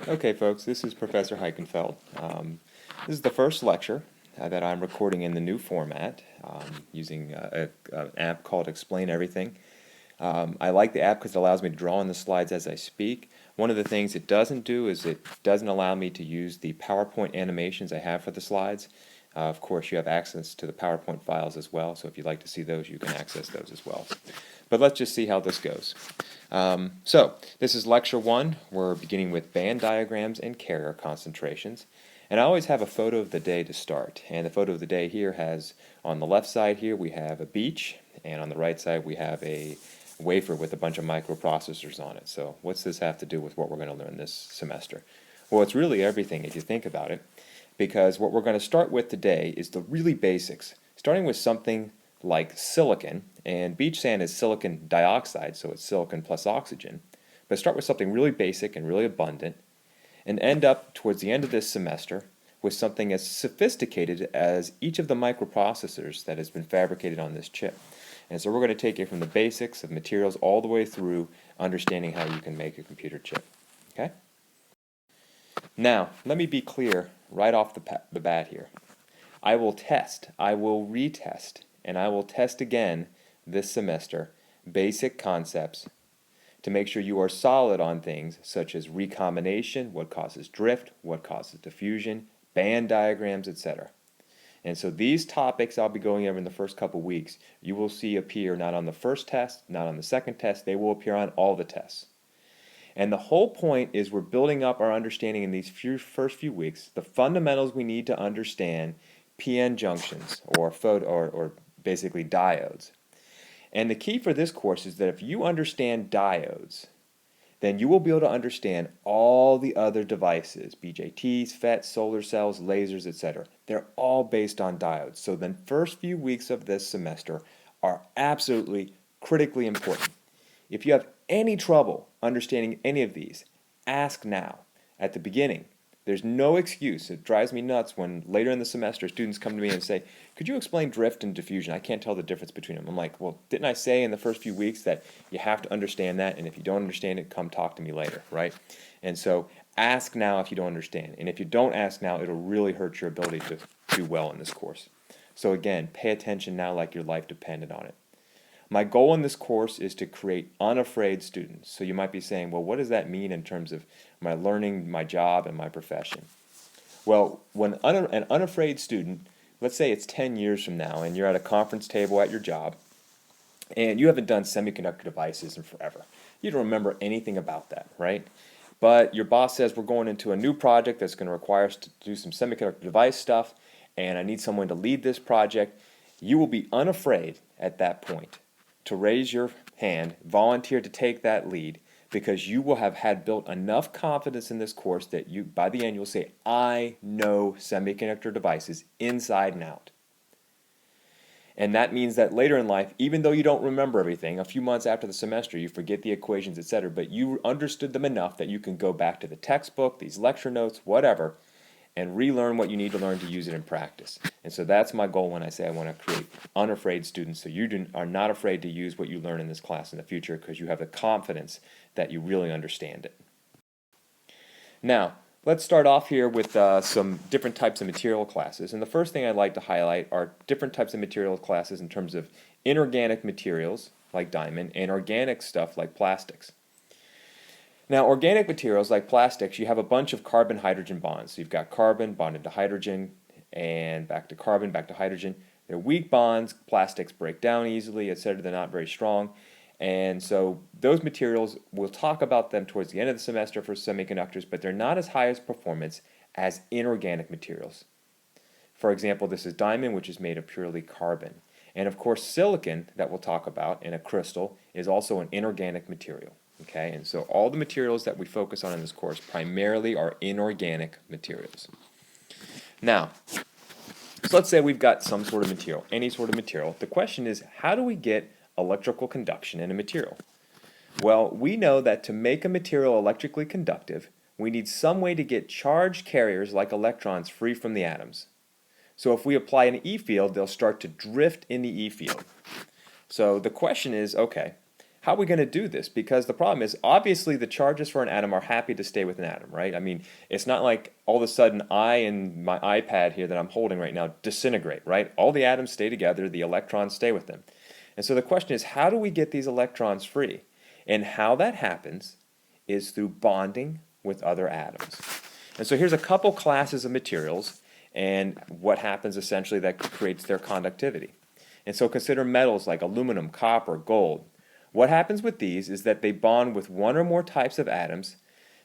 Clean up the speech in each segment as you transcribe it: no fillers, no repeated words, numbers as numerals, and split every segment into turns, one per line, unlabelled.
Okay, folks, this is Professor Heikenfeld. This is the first lecture that I'm recording in the new format using an app called Explain Everything. I like the app because it allows me to draw on the slides as I speak. One of the things it doesn't do is it doesn't allow me to use the PowerPoint animations I have for the slides. Of course, you have access to the PowerPoint files as well, so if you'd like to see those, you can access those as well. But let's just see how this goes. So, this is lecture 1. We're beginning with band diagrams and carrier concentrations. And I always have a photo of the day to start. And the photo of the day here has, on the left side here, we have a beach, and on the right side we have a wafer with a bunch of microprocessors on it. So what's this have to do with what we're going to learn this semester? Well, it's really everything if you think about it, because what we're going to start with today is the really basics, starting with something like silicon, and beach sand is silicon dioxide, so it's silicon plus oxygen. But start with something really basic and really abundant, and end up towards the end of this semester with something as sophisticated as each of the microprocessors that has been fabricated on this chip. And so we're going to take it from the basics of materials all the way through understanding how you can make a computer chip. Okay? Now, let me be clear right off the bat here. I will test, I will retest, and I will test again this semester basic concepts to make sure you are solid on things such as recombination, what causes drift, what causes diffusion, band diagrams, etc. And so these topics I'll be going over in the first couple weeks, you will see appear not on the first test, not on the second test, they will appear on all the tests. And the whole point is we're building up our understanding in these first few weeks, the fundamentals we need to understand PN junctions or basically diodes. And the key for this course is that if you understand diodes, then you will be able to understand all the other devices, BJTs, FETs, solar cells, lasers, etc. They're all based on diodes. So the first few weeks of this semester are absolutely critically important. If you have any trouble understanding any of these, ask now. At the beginning, there's no excuse. It drives me nuts when later in the semester students come to me and say, could you explain drift and diffusion? I can't tell the difference between them. I'm like, well, didn't I say in the first few weeks that you have to understand that, and if you don't understand it, come talk to me later, right? And so ask now if you don't understand. And if you don't ask now, it'll really hurt your ability to do well in this course. So again, pay attention now like your life depended on it. My goal in this course is to create unafraid students. So you might be saying, well, what does that mean in terms of my learning, my job, and my profession? Well, when an unafraid student, let's say it's 10 years from now, and you're at a conference table at your job, and you haven't done semiconductor devices in forever. You don't remember anything about that, right? But your boss says we're going into a new project that's going to require us to do some semiconductor device stuff, and I need someone to lead this project. You will be unafraid at that point to raise your hand, volunteer to take that lead, because you will have had built enough confidence in this course that you, by the end, you'll say, I know semiconductor devices inside and out. And that means that later in life, even though you don't remember everything, a few months after the semester, you forget the equations, etc., but you understood them enough that you can go back to the textbook, these lecture notes, whatever, and relearn what you need to learn to use it in practice. And so that's my goal when I say I want to create unafraid students, so you are not afraid to use what you learn in this class in the future because you have the confidence that you really understand it. Now, let's start off here with some different types of material classes. And the first thing I'd like to highlight are different types of material classes in terms of inorganic materials, like diamond, and organic stuff like plastics. Now, organic materials like plastics, you have a bunch of carbon-hydrogen bonds. So you've got carbon bonded to hydrogen, and back to carbon, back to hydrogen. They're weak bonds. Plastics break down easily, etc. They're not very strong. And so those materials, we'll talk about them towards the end of the semester for semiconductors, but they're not as high as performance as inorganic materials. For example, this is diamond, which is made of purely carbon. And of course, silicon, that we'll talk about in a crystal, is also an inorganic material. Okay, and so all the materials that we focus on in this course primarily are inorganic materials. Now, so let's say we've got some sort of material, any sort of material. The question is, how do we get electrical conduction in a material? Well, we know that to make a material electrically conductive, we need some way to get charged carriers like electrons free from the atoms. So if we apply an E field, they'll start to drift in the E field. So the question is, okay, how are we going to do this? Because the problem is, obviously, the charges for an atom are happy to stay with an atom, right? I mean, it's not like all of a sudden I and my iPad here that I'm holding right now disintegrate, right? All the atoms stay together, the electrons stay with them. And so the question is, how do we get these electrons free? And how that happens is through bonding with other atoms. And so here's a couple classes of materials and what happens essentially that creates their conductivity. And so consider metals like aluminum, copper, gold. What happens with these is that they bond with one or more types of atoms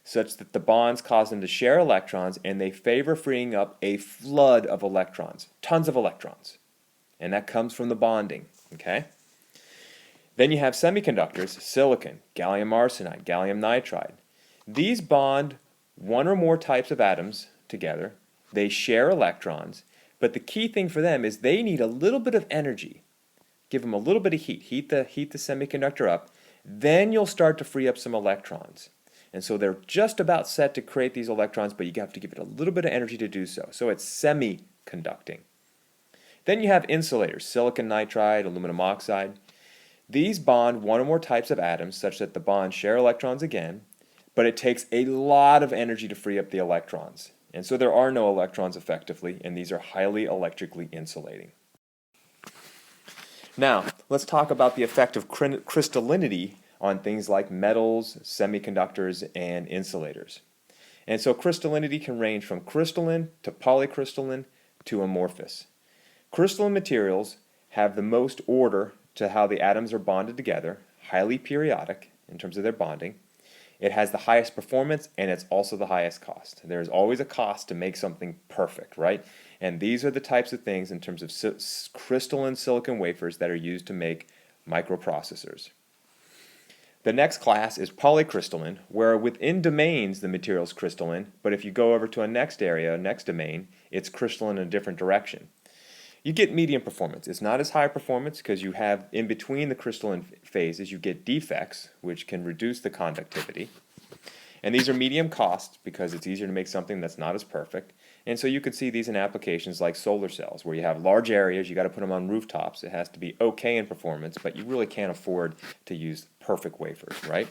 such that the bonds cause them to share electrons, and they favor freeing up a flood of electrons, tons of electrons. And that comes from the bonding, okay? Then you have semiconductors, silicon, gallium arsenide, gallium nitride. These bond one or more types of atoms together. They share electrons, but the key thing for them is they need a little bit of energy. Give them a little bit of heat the semiconductor up, then you'll start to free up some electrons. And so they're just about set to create these electrons, but you have to give it a little bit of energy to do so. So it's semiconducting. Then you have insulators, silicon nitride, aluminum oxide. These bond one or more types of atoms such that the bonds share electrons again, but it takes a lot of energy to free up the electrons. And so there are no electrons effectively, and these are highly electrically insulating. Now, let's talk about the effect of crystallinity on things like metals, semiconductors, and insulators. And so crystallinity can range from crystalline to polycrystalline to amorphous. Crystalline materials have the most order to how the atoms are bonded together, highly periodic in terms of their bonding. It has the highest performance, and it's also the highest cost. There's always a cost to make something perfect, right? And these are the types of things in terms of crystalline silicon wafers that are used to make microprocessors. The next class is polycrystalline, where within domains the material is crystalline, but if you go over to a next area, next domain, it's crystalline in a different direction. You get medium performance. It's not as high performance because you have, in between the crystalline phases, you get defects, which can reduce the conductivity. And these are medium cost because it's easier to make something that's not as perfect. And so you could see these in applications like solar cells, where you have large areas, you got to put them on rooftops. It has to be okay in performance, but you really can't afford to use perfect wafers, right?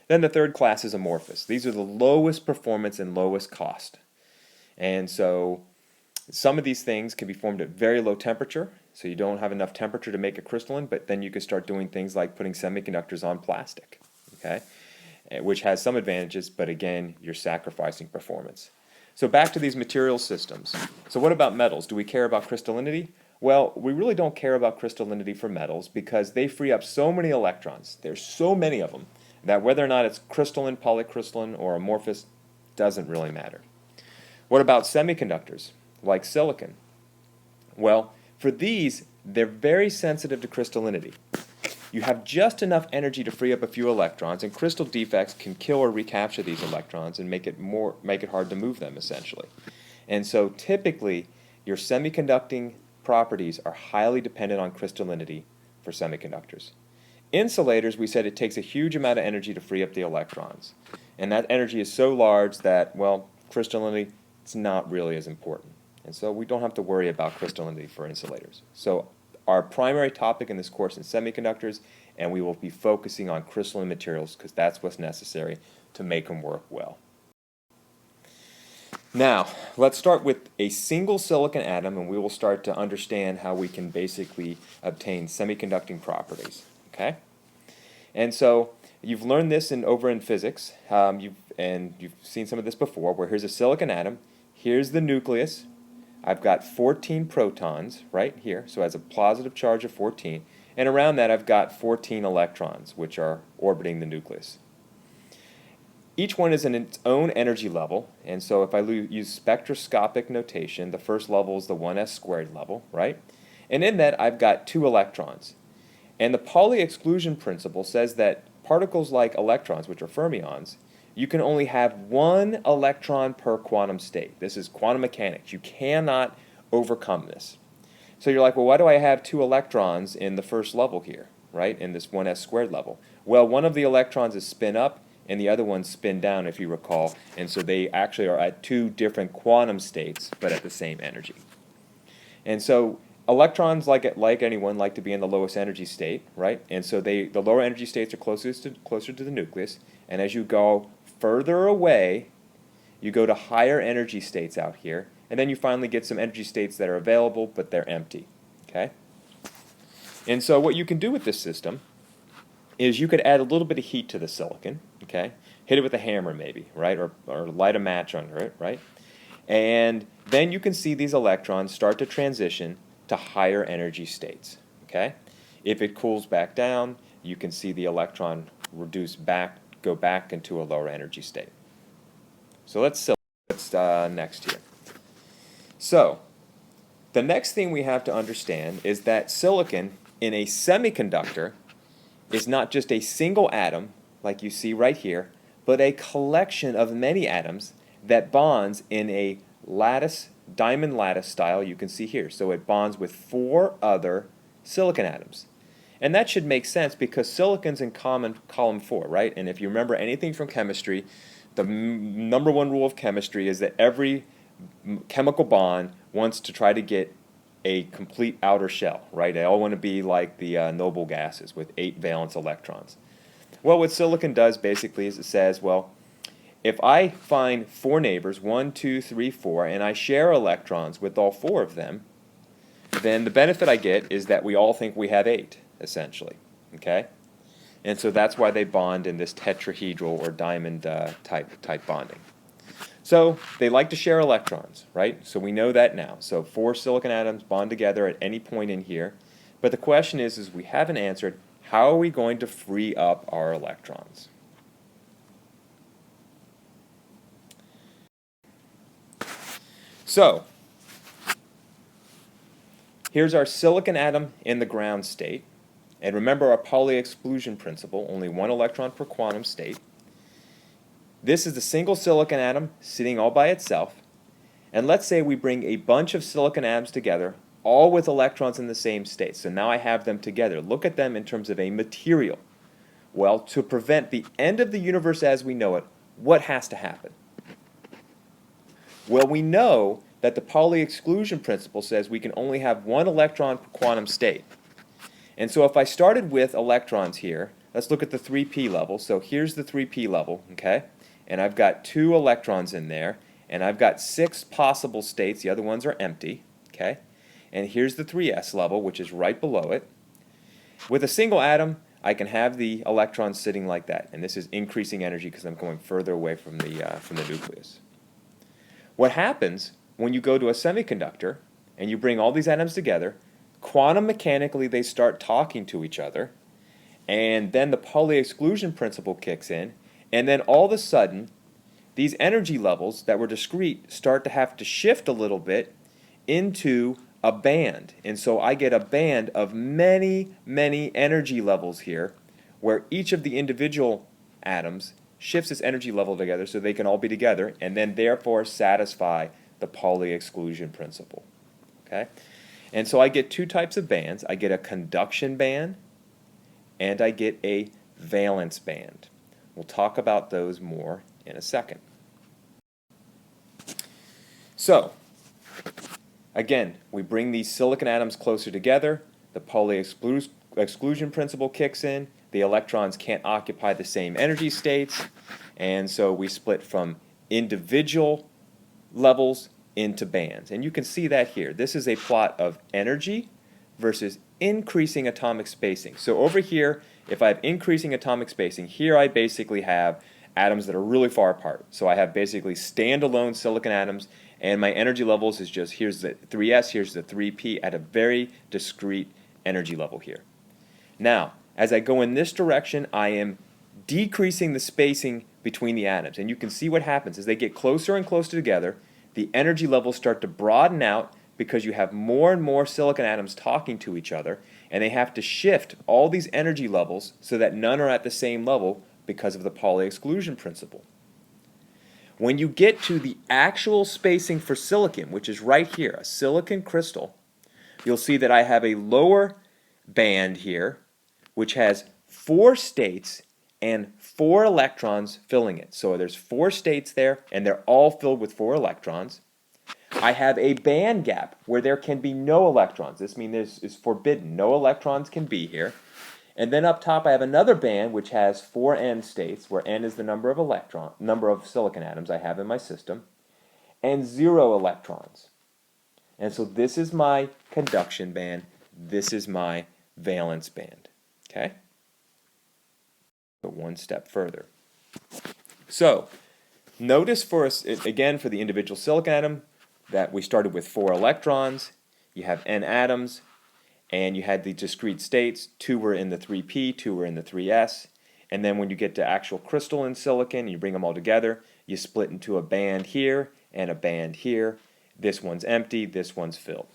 Then the third class is amorphous. These are the lowest performance and lowest cost. And so some of these things can be formed at very low temperature, so you don't have enough temperature to make it crystalline, but then you can start doing things like putting semiconductors on plastic, okay? Which has some advantages, but again, you're sacrificing performance. So back to these material systems. So what about metals? Do we care about crystallinity? Well, we really don't care about crystallinity for metals because they free up so many electrons. There's so many of them that whether or not it's crystalline, polycrystalline, or amorphous doesn't really matter. What about semiconductors, like silicon? Well, for these, they're very sensitive to crystallinity. You have just enough energy to free up a few electrons, and crystal defects can kill or recapture these electrons and make it hard to move them, essentially. And so typically, your semiconducting properties are highly dependent on crystallinity for semiconductors. Insulators, we said it takes a huge amount of energy to free up the electrons. And that energy is so large that, well, crystallinity, it's not really as important. And so we don't have to worry about crystallinity for insulators. So our primary topic in this course is semiconductors, and we will be focusing on crystalline materials because that's what's necessary to make them work well. Now, let's start with a single silicon atom, and we will start to understand how we can basically obtain semiconducting properties. Okay? And so you've learned this over in physics, you've seen some of this before, where here's a silicon atom, here's the nucleus. I've got 14 protons right here, so it has a positive charge of 14, and around that I've got 14 electrons, which are orbiting the nucleus. Each one is in its own energy level, and so if I use spectroscopic notation, the first level is the 1s squared level, right? And in that I've got 2 electrons. And the Pauli exclusion principle says that particles like electrons, which are fermions, you can only have 1 electron per quantum state. This is quantum mechanics. You cannot overcome this. So you're like, well, why do I have 2 electrons in the first level here, right, in this 1s squared level? Well, one of the electrons is spin up, and the other one's spin down, if you recall. And so they actually are at 2 different quantum states, but at the same energy. And so Electrons, like anyone, like to be in the lowest energy state, right? And so the lower energy states are closer to the nucleus. And as you go further away, you go to higher energy states out here. And then you finally get some energy states that are available, but they're empty, okay? And so what you can do with this system is you could add a little bit of heat to the silicon, okay? Hit it with a hammer maybe, right? Or light a match under it, right? And then you can see these electrons start to transition to higher energy states, okay? If it cools back down, you can see the electron go back into a lower energy state. So let's next here. So the next thing we have to understand is that silicon in a semiconductor is not just a single atom, like you see right here, but a collection of many atoms that bonds in a lattice, diamond lattice style you can see here. So it bonds with 4 other silicon atoms. And that should make sense because silicon's in column 4, right? And if you remember anything from chemistry, the number 1 rule of chemistry is that every chemical bond wants to try to get a complete outer shell, right? They all want to be like the noble gases with 8 valence electrons. Well, what silicon does basically is it says, well, if I find 4 neighbors, 1, 2, 3, 4, and I share electrons with all 4 of them, then the benefit I get is that we all think we have 8, essentially, okay? And so that's why they bond in this tetrahedral or diamond type bonding. So they like to share electrons, right? So we know that now. So 4 silicon atoms bond together at any point in here. But the question is we haven't answered, how are we going to free up our electrons? So here's our silicon atom in the ground state. And remember our Pauli exclusion principle, only 1 electron per quantum state. This is the single silicon atom sitting all by itself. And let's say we bring a bunch of silicon atoms together, all with electrons in the same state. So now I have them together. Look at them in terms of a material. Well, to prevent the end of the universe as we know it, what has to happen? Well, we know that the Pauli exclusion principle says we can only have 1 electron per quantum state. And so if I started with electrons here, let's look at the 3p level. So here's the 3p level, okay? And I've got 2 electrons in there, and I've got 6 possible states. The other ones are empty, okay? And here's the 3s level, which is right below it. With a single atom, I can have the electrons sitting like that, and this is increasing energy because I'm going further away from the nucleus. What happens when you go to a semiconductor and you bring all these atoms together, quantum mechanically they start talking to each other, and then the Pauli exclusion principle kicks in, and then all of a sudden these energy levels that were discrete start to have to shift a little bit into a band. And so I get a band of many, many energy levels here where each of the individual atoms shifts its energy level together so they can all be together and then therefore satisfy the Pauli exclusion principle. Okay? And so I get 2 types of bands. I get a conduction band and I get a valence band. We'll talk about those more in a second. So, again, we bring these silicon atoms closer together. The Pauli exclusion principle kicks in. The electrons can't occupy the same energy states. And so we split from individual levels into bands. And you can see that here. This is a plot of energy versus increasing atomic spacing. So over here, if I have increasing atomic spacing, here I basically have atoms that are really far apart. So I have basically standalone silicon atoms, and my energy levels is just, here's the 3s, here's the 3p at a very discrete energy level here. Now, as I go in this direction, I am decreasing the spacing between the atoms. And you can see what happens as they get closer and closer together, the energy levels start to broaden out because you have more and more silicon atoms talking to each other, and they have to shift all these energy levels so that none are at the same level because of the Pauli exclusion principle. When you get to the actual spacing for silicon, which is right here, a silicon crystal, you'll see that I have a lower band here, which has 4 states and 4 electrons filling it. So there's 4 states there, and they're all filled with 4 electrons. I have a band gap where there can be no electrons. This means this is forbidden. No electrons can be here. And then up top I have another band which has 4 n states, where n is the number of silicon atoms I have in my system, and 0 electrons. And so this is my conduction band. This is my valence band. Okay? But one step further. So notice for us, again, for the individual silicon atom, that we started with 4 electrons. You have n atoms, and you had the discrete states. 2 were in the 3p, 2 were in the 3s. And then when you get to actual crystalline silicon, you bring them all together, you split into a band here and a band here. This one's empty, this one's filled.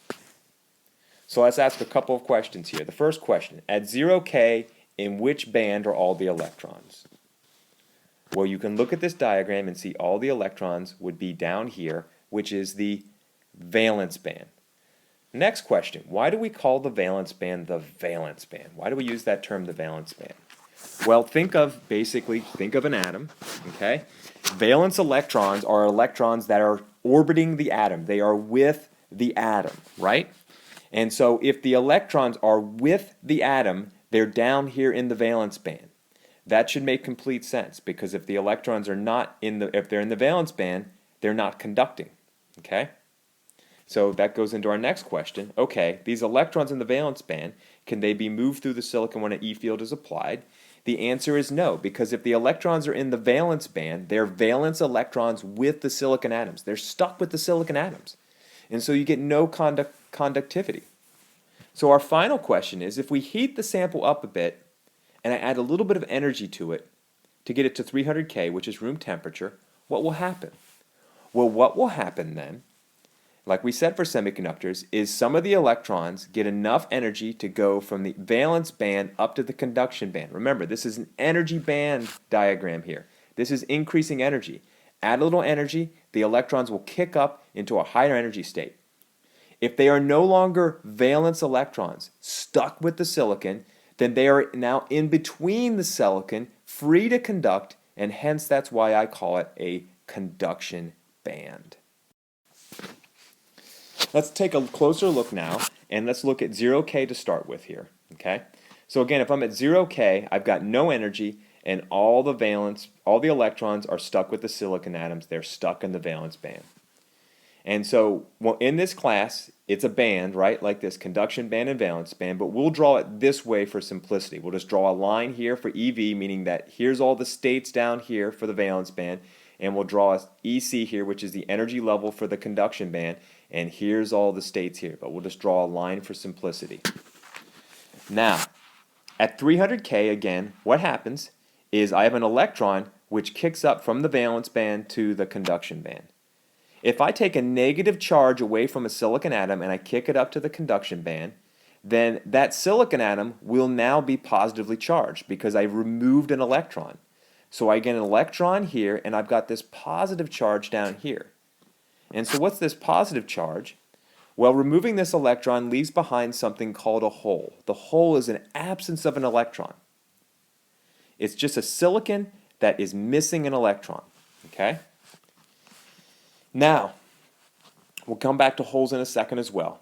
So let's ask a couple of questions here. The first question, at 0K, in which band are all the electrons? Well, you can look at this diagram and see all the electrons would be down here, which is the valence band. Next question, why do we call the valence band the valence band? Why do we use that term, the valence band? Well, think of an atom, okay? Valence electrons are electrons that are orbiting the atom. They are with the atom, right? And so if the electrons are with the atom, they're down here in the valence band. That should make complete sense, because if the electrons are not if they're in the valence band, they're not conducting, okay? So that goes into our next question. Okay, these electrons in the valence band, can they be moved through the silicon when an E field is applied? The answer is no, because if the electrons are in the valence band, they're valence electrons with the silicon atoms. They're stuck with the silicon atoms. And so you get no conductivity. So our final question is, if we heat the sample up a bit, and I add a little bit of energy to it to get it to 300 K, which is room temperature, what will happen? Well, what will happen then, like we said for semiconductors, is some of the electrons get enough energy to go from the valence band up to the conduction band. Remember, this is an energy band diagram here. This is increasing energy. Add a little energy, the electrons will kick up into a higher energy state. If they are no longer valence electrons stuck with the silicon, then they are now in between the silicon, free to conduct, and hence that's why I call it a conduction band. Let's take a closer look now, and let's look at 0K to start with here, okay? So again, if I'm at 0K, I've got no energy, and all the electrons are stuck with the silicon atoms. They're stuck in the valence band. And so in this class, it's a band, right, like this, conduction band and valence band, but we'll draw it this way for simplicity. We'll just draw a line here for EV, meaning that here's all the states down here for the valence band, and we'll draw a EC here, which is the energy level for the conduction band, and here's all the states here, but we'll just draw a line for simplicity. Now, at 300 K, again, what happens is I have an electron which kicks up from the valence band to the conduction band. If I take a negative charge away from a silicon atom and I kick it up to the conduction band, then that silicon atom will now be positively charged because I've removed an electron. So I get an electron here, and I've got this positive charge down here. And so what's this positive charge? Well, removing this electron leaves behind something called a hole. The hole is an absence of an electron. It's just a silicon that is missing an electron, okay? Now, we'll come back to holes in a second as well.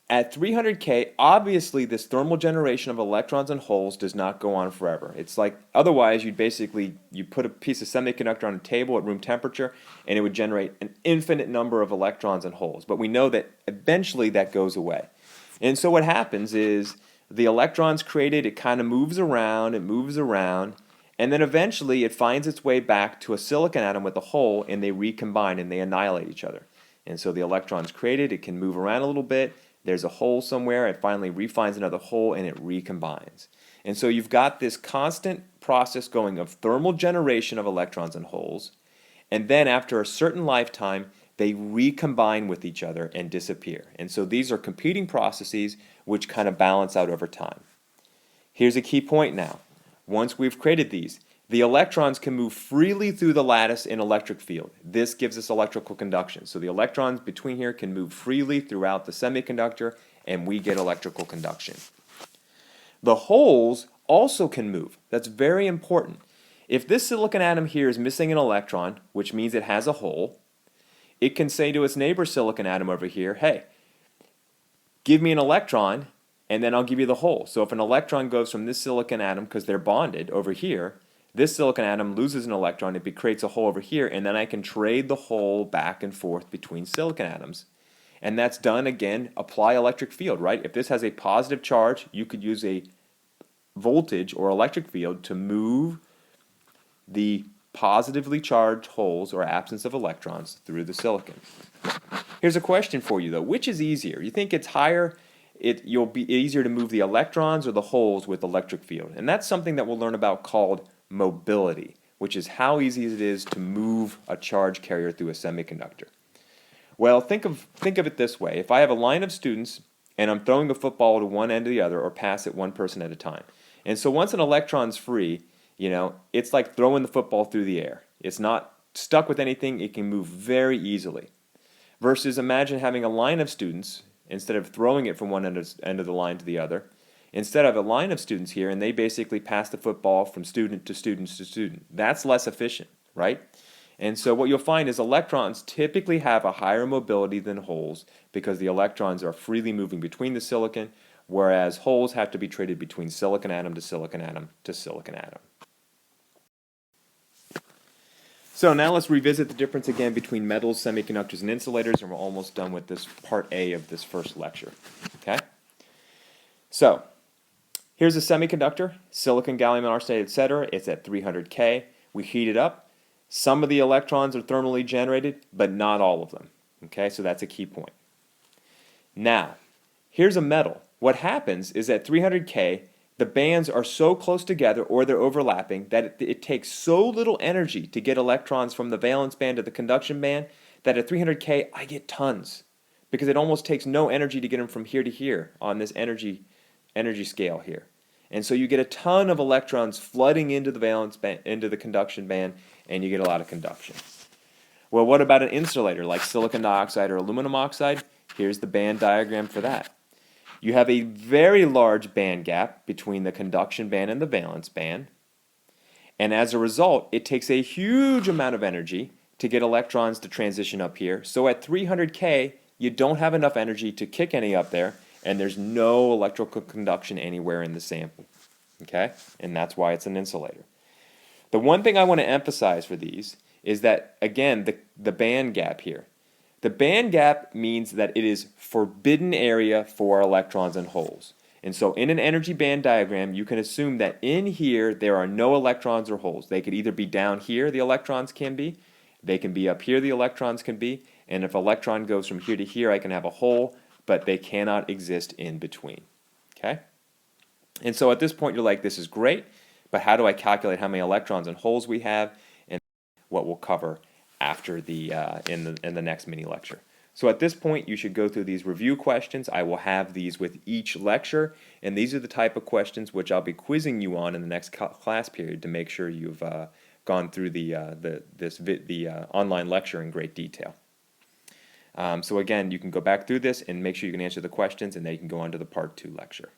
At 300 K, obviously this thermal generation of electrons and holes does not go on forever. It's like, otherwise you put a piece of semiconductor on a table at room temperature and it would generate an infinite number of electrons and holes. But we know that eventually that goes away. And so what happens is the electrons created, it kind of moves around, and then eventually it finds its way back to a silicon atom with a hole, and they recombine and they annihilate each other. And so the electrons created, it can move around a little bit, there's a hole somewhere, it finally refines another hole, and it recombines. And so you've got this constant process going of thermal generation of electrons and holes, and then after a certain lifetime, they recombine with each other and disappear. And so these are competing processes which kind of balance out over time. Here's a key point now. Once we've created these, the electrons can move freely through the lattice in electric field. This gives us electrical conduction. So the electrons between here can move freely throughout the semiconductor, and we get electrical conduction. The holes also can move. That's very important. If this silicon atom here is missing an electron, which means it has a hole, it can say to its neighbor silicon atom over here, hey, give me an electron, and then I'll give you the hole. So if an electron goes from this silicon atom, because they're bonded over here, this silicon atom loses an electron, it creates a hole over here, and then I can trade the hole back and forth between silicon atoms. And that's done, again, apply electric field, right? If this has a positive charge, you could use a voltage or electric field to move the positively charged holes or absence of electrons through the silicon. Here's a question for you though. Which is easier? You think it's higher, you'll be easier to move the electrons or the holes with electric field? And that's something that we'll learn about called mobility, which is how easy it is to move a charge carrier through a semiconductor. Well, think of it this way. If I have a line of students and I'm throwing a football to one end or the other, or pass it one person at a time. And so once an electron's free, it's like throwing the football through the air. It's not stuck with anything, it can move very easily. Versus imagine having a line of students, instead of throwing it from one end of the line to the other, instead of a line of students here, and they basically pass the football from student to student to student. That's less efficient, right? And so what you'll find is electrons typically have a higher mobility than holes because the electrons are freely moving between the silicon, whereas holes have to be traded between silicon atom to silicon atom to silicon atom. So now let's revisit the difference again between metals, semiconductors, and insulators, and we're almost done with this part A of this first lecture. Okay? So here's a semiconductor, silicon, gallium arsenide, etc. It's at 300 K. We heat it up. Some of the electrons are thermally generated, but not all of them. Okay, so that's a key point. Now, here's a metal. What happens is at 300 K, the bands are so close together or they're overlapping that it takes so little energy to get electrons from the valence band to the conduction band that at 300 K I get tons because it almost takes no energy to get them from here to here on this energy scale here. And so you get a ton of electrons flooding into the valence band, into the conduction band, and you get a lot of conduction. Well, what about an insulator like silicon dioxide or aluminum oxide? Here's the band diagram for that. You have a very large band gap between the conduction band and the valence band. And as a result, it takes a huge amount of energy to get electrons to transition up here. So at 300 K, you don't have enough energy to kick any up there, and there's no electrical conduction anywhere in the sample. Okay? And that's why it's an insulator. The one thing I want to emphasize for these is that, again, the band gap here. The band gap means that it is forbidden area for electrons and holes. And so in an energy band diagram, you can assume that in here there are no electrons or holes. They could either be down here, the electrons can be, they can be up here, the electrons can be, and if an electron goes from here to here, I can have a hole, but they cannot exist in between. Okay? And so at this point, you're like, this is great, but how do I calculate how many electrons and holes we have, and what we'll cover after the in the next mini lecture. So at this point, you should go through these review questions. I will have these with each lecture, and these are the type of questions which I'll be quizzing you on in the next class period to make sure you've gone through the online lecture in great detail. So again, you can go back through this and make sure you can answer the questions, and then you can go on to the part 2 lecture.